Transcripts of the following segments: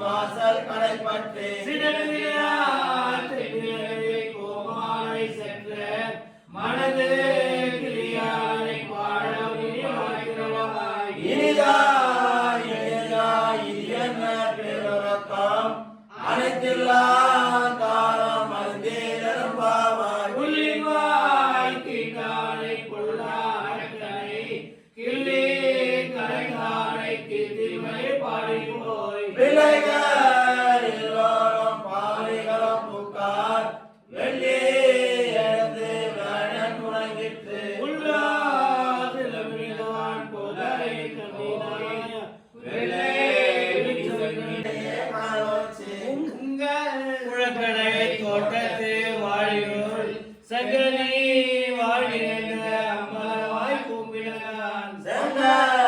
வாசல் கடைப்பட்டு கோமாலை சென்ற மனது கிளியானை பாடம் இனிதாய் இது என்ன பேரக்கம் அனைத்தில்லா காலம் அறிந்தேரம்பாவாய் உள்ளிவாய் தீண்டானை கொள்ளானை கிள்ளி கரைகானை கிருதிமை பாடி போய் பிள்ளைகள் எல்லோரும் பாலிகளும் புக்கார் வெள்ளி எழுந்து வேணன் உணங்கிட்டு உள்ளாதிலமிழ்தான் போதை கவினாய வெள்ளை குழக்கடை தோட்டத்து வாழியோர் சகனி வாழின அம்மவாய் கூப்பினான் செங்கல்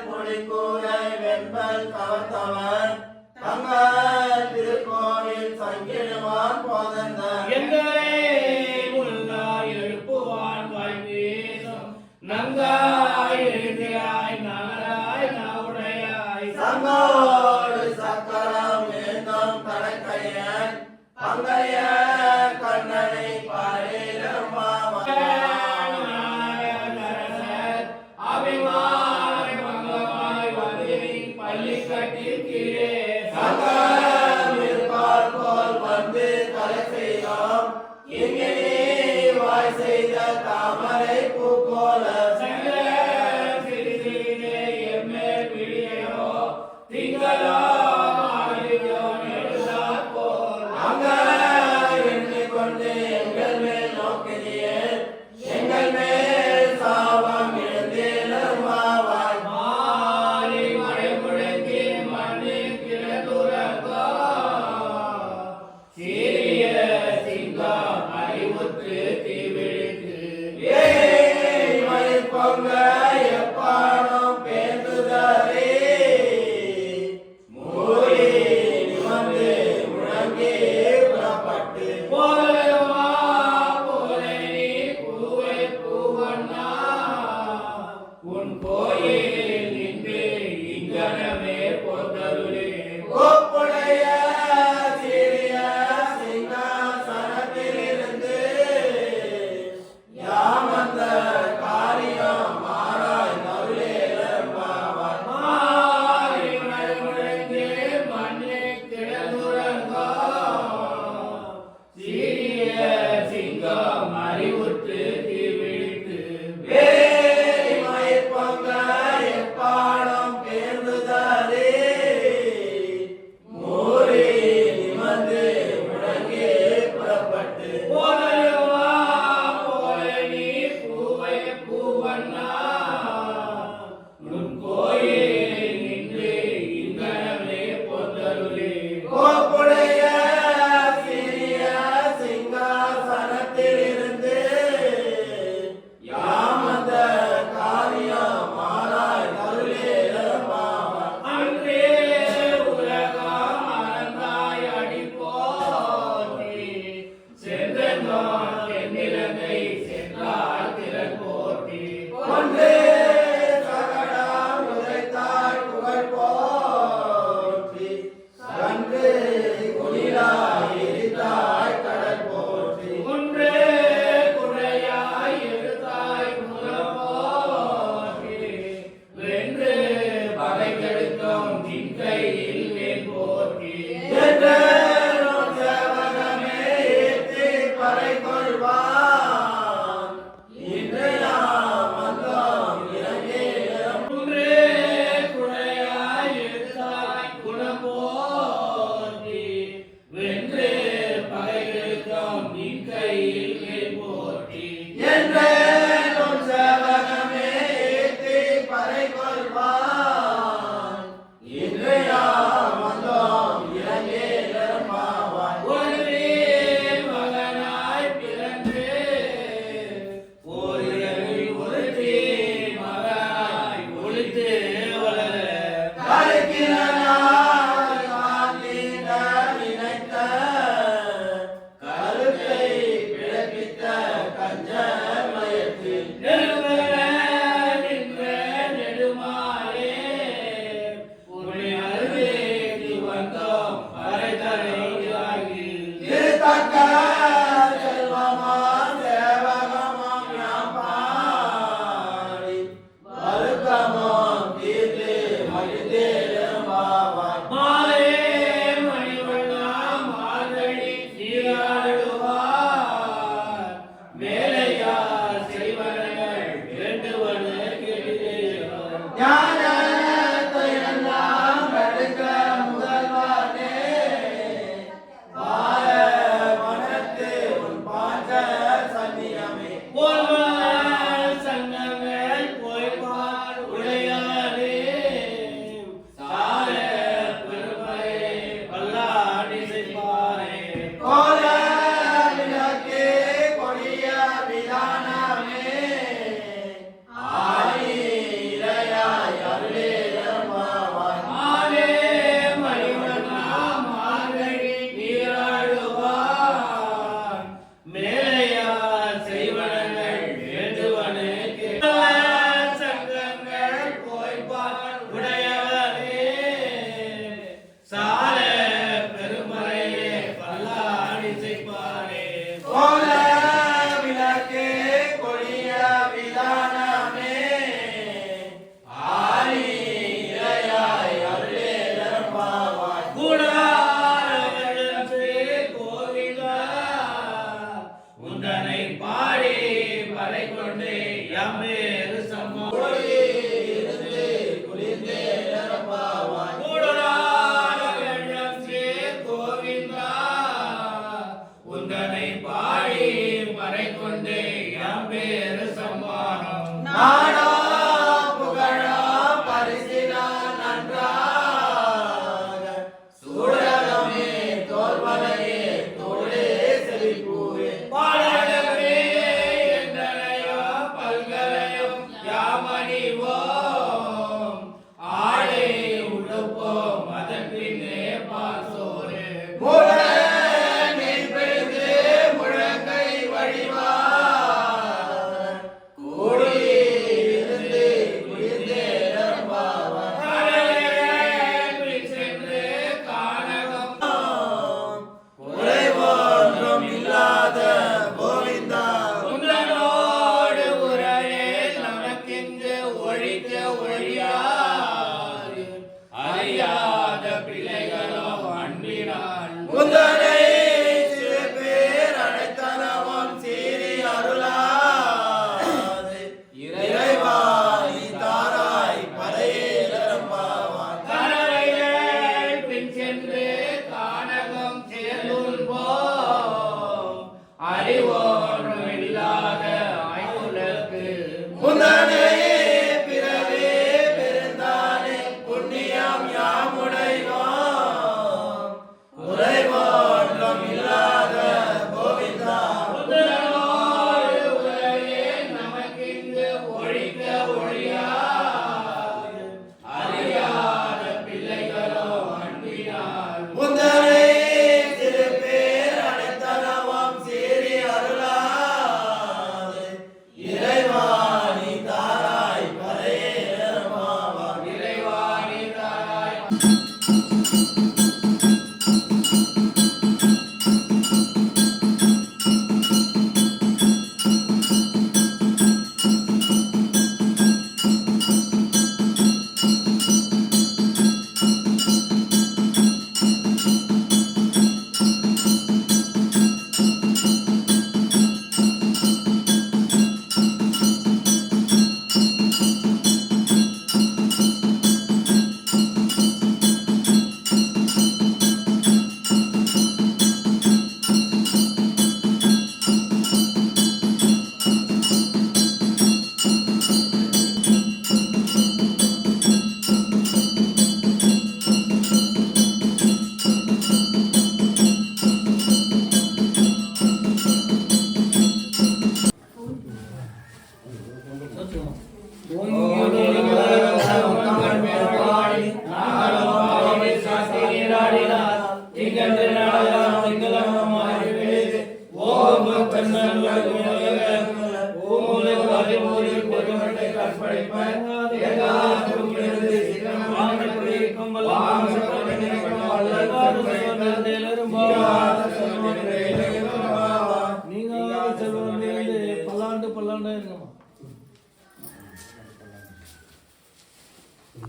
பொழிக்கூரை வெண்பல் கவர்த்தவர் தங்கள் திருக்கோவில் சங்கிடுவான் போதந்தன் எங்களை உள்ளாய் எழுப்புவான் வாய்ப்பேசும் நங்காய் எழுதியாய் நாளாய் நாவுடையாய் சங்கோடு சக்கரம் ஏந்தும் கடற்கையன் பங்கைய கண்ணனை பாரிலும் அபிமாய் மங்கமாய் வந்து பள்ளி கட்டி கீழே சங்கம் இருப்பார் போல் வந்து தலை செய்யும் இங்கே வாய் செய்த தாமரை பூ போல திங்களோ அங்க எண்ணிக்கொண்டு எங்கள் மேல் நோக்கினியே எங்கள் மேல் சாபம் எழுந்தேலமாவாய் மாறி மழை முழங்கி மண்ணி கிழந்துறங்கோ சீரிய சிங்கம் அறிவுற்று தீவிழித்து ஏய் மயில் பொங்க எப்பாடும் பேசுதரே மூடி நிமிர்ந்து முழங்கி புறப்பட்டு போலவா போலே நீ பூவை பூவண்ணா உன் கோயில் நின்று இங்கனமே போதருளே கோப்புடைய சீரிய சிங்காசனத்திலிருந்து யாமந்த காரியம் மாறாய் நருளேலம்பாவாய் மாறி மழை முழங்கி மண்ணி கிடந்துறங்கோ சீரிய சிங்கம் அறிவுற்று தீவிழித்து வேரி மயிர்பொங்க எப்பாடும் பேர்ந்துதரே பிள்ளைகளோ அன்பினால் உந்தனை சிறு பேர் அனைத்தனவும் சீறி அருளாது இறைவா நீ தாராய் பறையேறம்பாவாய். கரவைகள் பின் சென்று கானகம் சேர்ந்துள்வோம் அறிவோன்றும் இல்லாத ஆய்வுலக்கு உந்தனை பிறவே பெருந்தானே புண்ணியம் யாமுடைவோம் உறைவோன்றும் இல்லாத கோவிந்தா. உதவோடு உறவே நமக்கிங்கு ஒழிக்க ஒழியாது அறியாத பிள்ளைகளோ அன்பினால் உந்தனை சிறு பேர் அனைத்தனவும் சீறி அருளாது இறைவா நீ தாராய் பறையேறம்பாவாய். இறைவாணி தாராய் கற்பழிப்பாய்